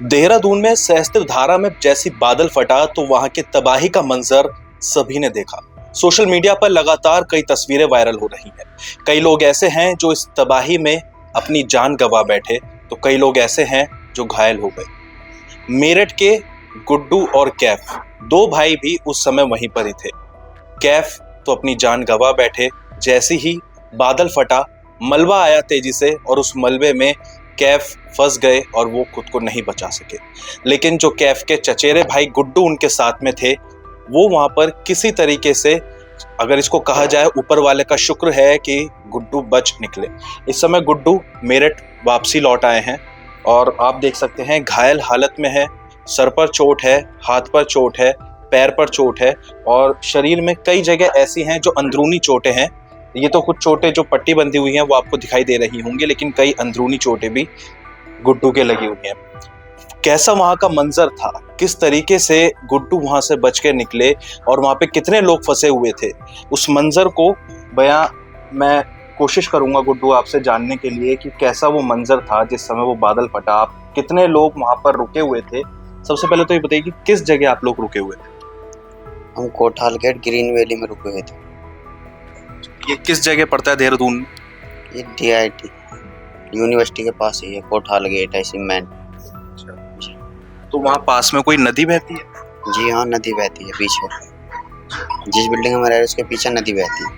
देहरादून में सहस्त्र धारा में जैसी बादल फटा तो वहां के तबाही का मंजर सभी ने देखा। सोशल मीडिया पर लगातार कई तस्वीरें वायरल हो रही हैं। कई लोग ऐसे हैं जो इस तबाही में अपनी जान गंवा बैठे, तो कई लोग ऐसे हैं जो घायल हो गए। मेरठ के गुड्डू और कैफ दो भाई भी उस समय वहीं पर ही थे। कैफ तो अपनी जान गंवा बैठे, जैसे ही बादल फटा मलबा आया तेजी से और उस मलबे में कैफ फंस गए और वो खुद को नहीं बचा सके। लेकिन जो कैफ के चचेरे भाई गुड्डू उनके साथ में थे, वो वहां पर किसी तरीके से, अगर इसको कहा जाए, ऊपर वाले का शुक्र है कि गुड्डू बच निकले। इस समय गुड्डू मेरठ वापसी लौट आए हैं और आप देख सकते हैं घायल हालत में है। सर पर चोट है, हाथ पर चोट है, पैर पर चोट है और शरीर में कई जगह ऐसी हैं जो अंदरूनी चोटें हैं। ये तो कुछ चोटें जो पट्टी बंधी हुई हैं वो आपको दिखाई दे रही होंगी, लेकिन कई अंदरूनी चोटें भी गुड्डू के लगी हुई हैं। कैसा वहां का मंजर था, किस तरीके से गुड्डू वहां से बच के निकले और वहां पे कितने लोग फंसे हुए थे, उस मंजर को बयां मैं कोशिश करूंगा गुड्डू आपसे जानने के लिए कि कैसा वो मंजर था जिस समय वो बादल फटा। आप कितने लोग वहां पर रुके हुए थे? सबसे पहले तो ये बताइए कि किस जगह आप लोग रुके हुए थे? हम कोठाल गेट ग्रीन वैली में रुके हुए थे। ये किस जगह पड़ता है देहरादून में? ये DIT यूनिवर्सिटी के पास ही है, कोठाल गेट है सीमेंट। तो वहाँ पास में कोई नदी बहती है? जी हाँ, नदी बहती है पीछे। जिस बिल्डिंग में रह रहे उसके पीछे नदी बहती है।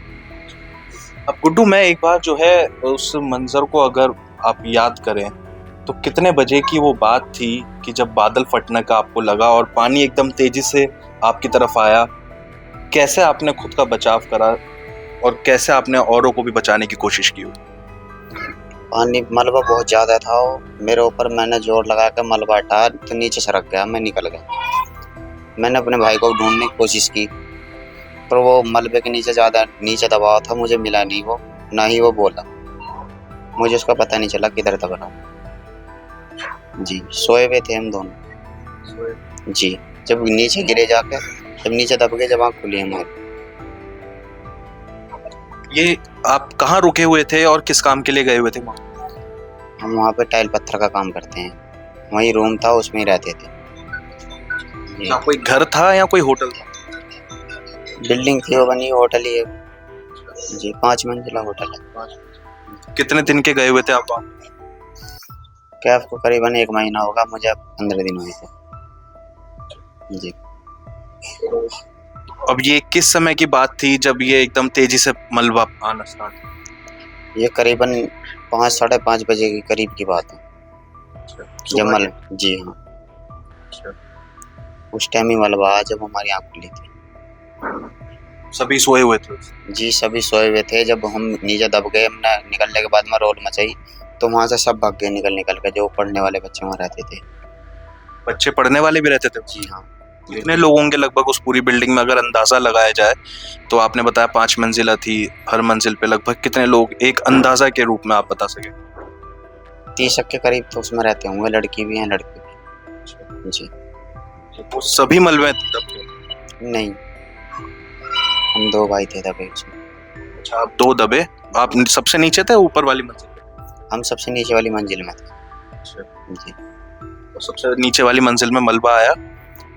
अब गुड्डू, मैं एक बार जो है उस मंजर को अगर आप याद करें तो कितने बजे की वो बात थी कि जब बादल फटने का आपको लगा और पानी एकदम तेजी से आपकी तरफ आया? कैसे आपने खुद का बचाव करा और कैसे आपने औरों को भी बचाने की कोशिश की? पानी मलबा बहुत ज़्यादा था और मेरे ऊपर मैंने जोर लगा कर मलबा हटाया तो नीचे सरक गया, मैं निकल गया। मैंने अपने भाई को ढूंढने की कोशिश की पर वो मलबे के नीचे ज़्यादा नीचे दबाव था, मुझे मिला नहीं वो, ना ही वो बोला। मुझे उसका पता नहीं चला किधर दब रहा। जी, सोए हुए थे हम दोनों। जी, जब नीचे गिरे जाकर, जब नीचे दब गए, जब आँख खुली हमारी। ये आप कहाँ रुके हुए थे और किस काम के लिए गए हुए थे? हम वहाँ पे टाइल पत्थर का काम करते हैं, वहीं रूम था, उसमें ही रहते थे। क्या कोई घर था या कोई होटल था? बिल्डिंग थी वो बनी, होटल ही है जी, 5 मंजिला होटल है। कितने दिन के गए हुए थे आप वहाँ? कैफ को करीबन 1 महीना होगा, मुझे 15 दिन हुए थे जी। अब ये किस समय की बात थी जब ये एकदम तेजी से मलबा आना स्टार्ट? ये करीबन 5 साढ़े 5 बजे के करीब की बात है। जब जी हाँ, उस टाइम ही मलबा आया जब हमारी आँख खुली थी। सभी सोए हुए थे? जी, सभी सोए हुए थे। जब हम नीचे दब गए, हमने निकलने के बाद में रोड मचाई तो वहाँ से सब भाग गए निकल के, जो पढ़ने वाले बच्चे वहाँ रहते थे। बच्चे पढ़ने वाले भी रहते थे? जी हाँ। कितने लोग होंगे लगभग उस पूरी बिल्डिंग में, अगर अंदाजा लगाया जाए तो? आपने बताया 5 मंजिला थी, हर मंजिल पे लगभग कितने लोग, एक अंदाजा के रूप में आप बता सके? 30 के करीब तो उसमें रहते होंगे, लड़की भी हैं लड़के भी। जी। तो सभी मलबे नहीं, हम 2 भाई थे दबे उसमें। अच्छा, आप 2 दबे? आप सबसे नीचे थे ऊपर वाली मंजिल पे? हम सबसे नीचे वाली मंजिल में थे। अच्छा जी। तो सबसे नीचे वाली मंजिल में मलबा आया,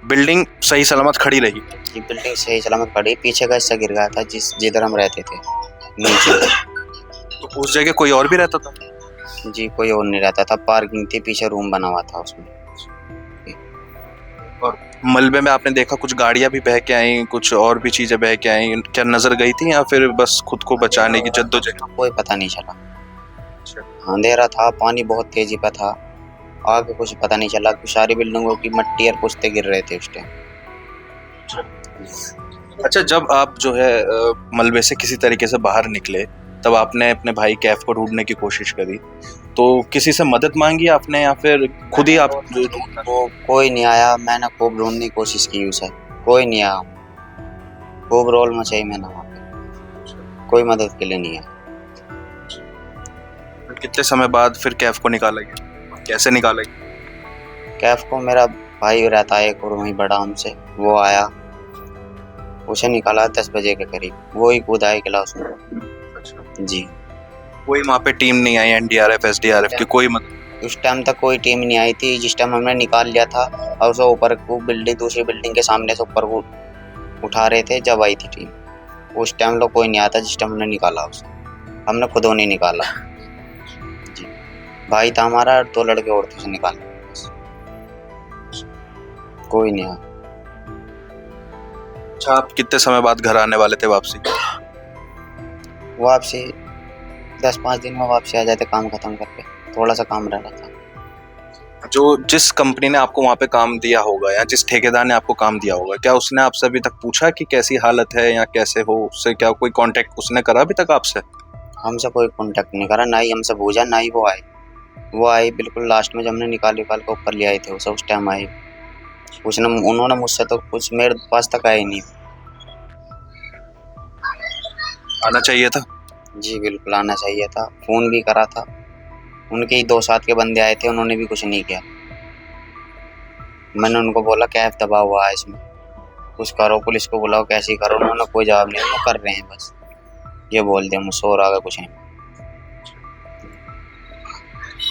बिल्डिंग सही सलामत खड़ी रही? ये बिल्डिंग सही सलामत खड़ी, पीछे का हिस्सा गिर गया था जिधर हम रहते थे नीचे। तो उस जगह कोई और भी रहता था? जी, कोई और नहीं रहता था, पार्किंग थी, पीछे रूम बना हुआ था उसमें। और मलबे में आपने देखा कुछ गाड़ियां भी बह के आई, कुछ और भी चीजें बह के आई, क्या नजर गई थी या फिर बस खुद को बचाने की जद्दोजहद? कोई पता नहीं चला, अंधेरा था, पानी बहुत तेजी पे था, आगे कुछ पता नहीं चला। सारी बिल्डिंगों की मट्टी और पुश्ते गिर रहे थे उस टाइम। अच्छा, जब आप जो है मलबे से किसी तरीके से बाहर निकले तब आपने अपने भाई कैफ को ढूंढने की कोशिश करी, तो किसी से मदद मांगी आपने या फिर खुद ही आप? वो कोई नहीं आया, मैंने खूब ढूंढने की कोशिश की उसे, कोई नहीं आया। खूब रोल मचाई मैंने वहाँ पे, कोई मदद के लिए नहीं आया। कितने समय बाद फिर कैफ को निकाला गया? कैसे निकाला गया? कैफ को मेरा भाई रहता है एक और वहीं बड़ा हमसे, वो आया, उसे निकाला 10 बजे के करीब, वो ही कूदा है क्लास में। जी। कोई वहाँ पे टीम नहीं आई, NDRF SDRF की कोई मदद? उस टाइम तक कोई टीम नहीं आई थी। जिस टाइम हमने निकाल लिया था और उसे ऊपर को बिल्डिंग, दूसरी बिल्डिंग के सामने से ऊपर को उठा रहे थे, जब आई थी टीम। उस टाइम लोग कोई नहीं आता जिस टाइम हमने निकाला उसे। हमने खुद नहीं निकाला जी। भाई था हमारा, 2 लड़के और थे, उसे निकालने कोई नहीं आया। अच्छा, आप कितने समय बाद घर आने वाले थे वापसी? वापसी 10-5 दिन में वापसी आ जाते, काम खत्म करके। थोड़ा सा काम रह रहा था। जो जिस कंपनी ने आपको वहाँ पे काम दिया होगा या जिस ठेकेदार ने आपको काम दिया होगा, क्या उसने आपसे अभी तक पूछा कि कैसी हालत है या कैसे हो? उससे क्या कोई कांटेक्ट उसने करा अभी तक आपसे? हमसे कोई कांटेक्ट नहीं करा, ना ही हमसे पूछा, ना ही वो आए। वो आए बिल्कुल लास्ट में, जब हमने निकाल के ऊपर ले आए थे उसे, उस टाइम आए। उन्होंने मुझसे तो कुछ मेरे पास तक आए नहीं। आना चाहिए था। जी बिल्कुल आना चाहिए था। फोन भी करा था, उनके ही 2 साथ के बंदे आए थे, उन्होंने भी कुछ नहीं किया। मैंने उनको बोला कैफ दबा हुआ है इसमें, कुछ करो, पुलिस को बुलाओ, कैसे करो। उन्होंने कोई जवाब नहीं, वो कर रहे हैं बस, ये बोल दिया मुझसे, और आगे कुछ नहीं।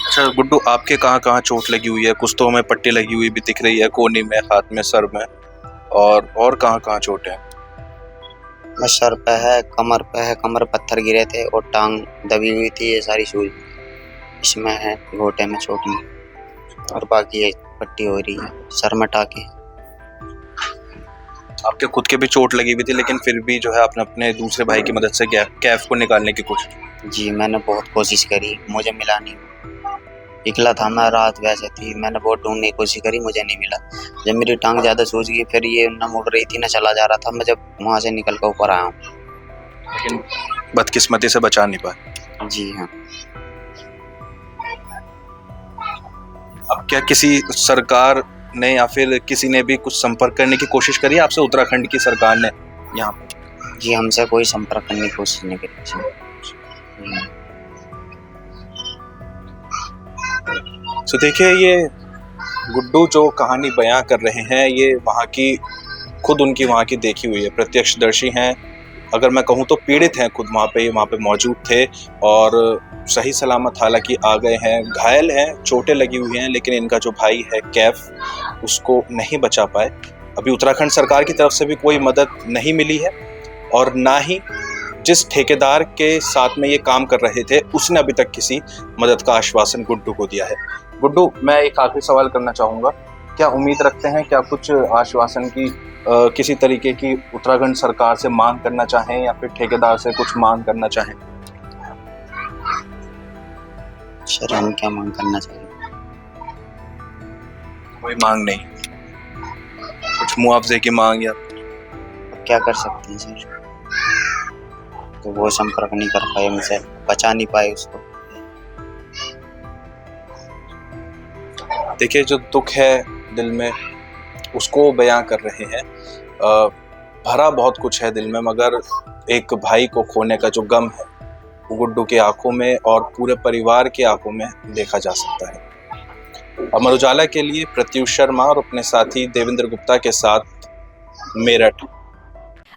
अच्छा गुड्डू, आपके कहाँ कहाँ चोट लगी हुई है? कुछ तो हमें पट्टी लगी हुई भी दिख रही है, कोहनी में, हाथ में, सर में, और कहाँ कहाँ चोट है? मैं सर पे है, कमर पे है, कमर पत्थर गिरे थे, और टांग दबी हुई थी, ये सारी सूज इसमें है, घोटे में चोट नहीं, और बाकी ये पट्टी हो रही है, सर में टाके। आपके खुद के भी चोट लगी हुई थी, लेकिन फिर भी जो है आपने अपने दूसरे भाई की मदद से कैफ को निकालने की कोशिश की? जी मैंने बहुत कोशिश करी, मुझे मिला नहीं। निकला था मैं, रात वैसे थी, मैंने बहुत ढूंढने की कोशिश करी, मुझे नहीं मिला। जब मेरी टांग ज़्यादा सूज गई, फिर ये न मुड़ रही थी न चला जा रहा था, मैं जब वहाँ से निकल कर ऊपर आया हूँ। लेकिन बदकिस्मती से बचा नहीं पाए। जी हाँ। अब क्या किसी सरकार ने या फिर किसी ने भी कुछ संपर्क करने की कोशिश करी आपसे, उत्तराखंड की सरकार ने यहाँ पर? जी हमसे कोई संपर्क करने की कोशिश नहीं करी। तो देखिए, ये गुड्डू जो कहानी बयां कर रहे हैं, ये वहाँ की, खुद उनकी वहाँ की देखी हुई है, प्रत्यक्षदर्शी हैं। अगर मैं कहूँ तो पीड़ित हैं खुद, वहाँ पे मौजूद थे और सही सलामत हालांकि आ गए हैं। घायल हैं, चोटें लगी हुई हैं, लेकिन इनका जो भाई है कैफ, उसको नहीं बचा पाए। अभी उत्तराखंड सरकार की तरफ से भी कोई मदद नहीं मिली है, और ना ही जिस ठेकेदार के साथ में ये काम कर रहे थे उसने अभी तक किसी मदद का आश्वासन गुड्डू को दिया है। गुड्डू, मैं एक आखिरी सवाल करना चाहूँगा, क्या उम्मीद रखते हैं, क्या कुछ आश्वासन की किसी तरीके की उत्तराखंड सरकार से मांग करना चाहें या फिर ठेकेदार से कुछ मांग करना चाहें? सर हम क्या मांग करना चाहिए? कोई मांग नहीं, कुछ मुआवजे की मांग या क्या कर सकते हैं सर? तो वो संपर्क नहीं कर पाए मुझसे, बचा नहीं पाए उसको। देखिए, जो दुख है दिल में उसको बयां कर रहे हैं। भरा बहुत कुछ है दिल में, मगर एक भाई को खोने का जो गम है वो गुड्डू की आंखों में और पूरे परिवार की आंखों में देखा जा सकता है। अमर उजाला के लिए प्रत्युष शर्मा और अपने साथी देवेंद्र गुप्ता के साथ मेरठ।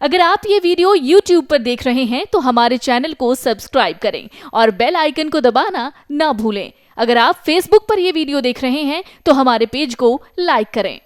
अगर आप ये वीडियो YouTube पर देख रहे हैं तो हमारे चैनल को सब्सक्राइब करें और बेल आइकन को दबाना ना भूलें। अगर आप Facebook पर ये वीडियो देख रहे हैं तो हमारे पेज को लाइक करें।